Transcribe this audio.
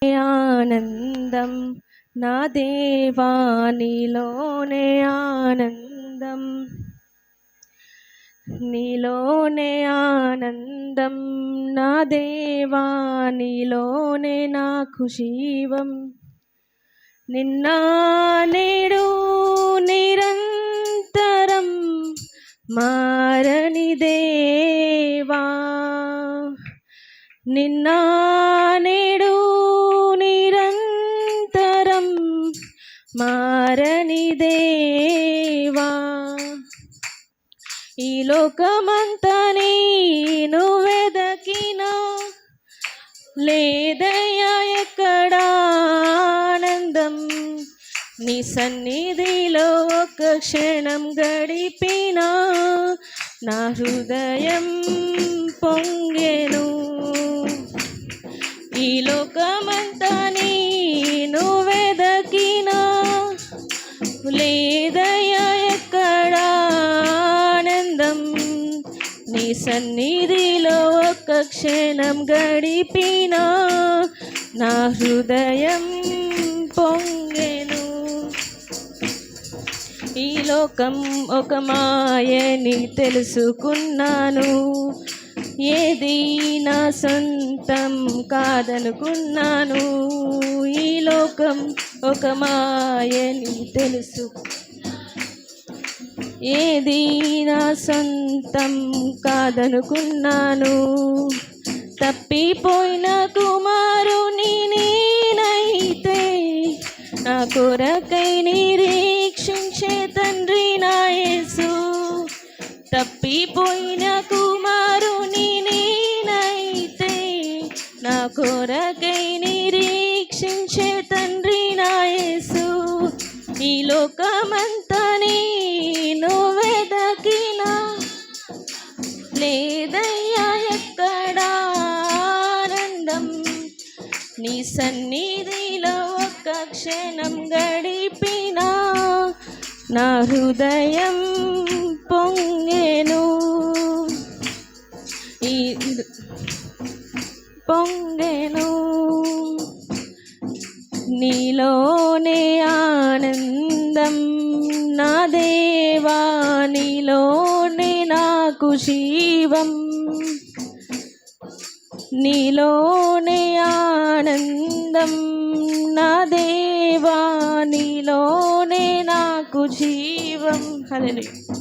ఆనందం నా దేవా నీలోనే ఆనందం, నీలోనే ఆనందం నా దేవా నీలోనే నాకు జీవం. నిన్న నేడు నిరంతరం మారని దేవా, నిన్న నేడు నిరంతరం మారని దేవా. ఈ లోకమంతా నేను వెదకినా లేదయ్యా ఎక్కడా ఆనందం, నీ సన్నిధిలో ఒక క్షణం గడిపినా నా హృదయం పొంగెను. ఈ లోకమంతా నేను వెదకినా లేదయ్యా ఎక్కడా ఆనందం, నీ సన్నిధిలో ఒక క్షణం గడిపినా నా హృదయం పొంగెను. ఈ లోకం ఒక మాయని తెలుసుకున్నాను, ఏది నా సొంతం కాదనుకున్నాను. ఈ లోకం ఒక మాయని తెలుసు, ఏది నా సొంతం కాదనుకున్నాను. తప్పిపోయిన కుమారుని నేనైతే నా కొరకై నిరీక్షించే తండ్రి నా యేసు. తప్పిపోయిన కుమారుని నేనైతే నా కొరకై నిరీక్షించే తండ్రి నా యేసు. ఈ లోకమంతా నేను వెదకినా లేదయ్యా ఎక్కడా ఆనందం, నీ సన్నిధిలో ఒక క్షణం గడిపినా నా హృదయం పొంగెను. పొంగెను నీలోనే ఆనందం నా దేవా నీలోనే నాకు జీవం. నీలోనే ఆనందం నా దేవా నీలోనే నాకు జీవం. హల్లెలూయా.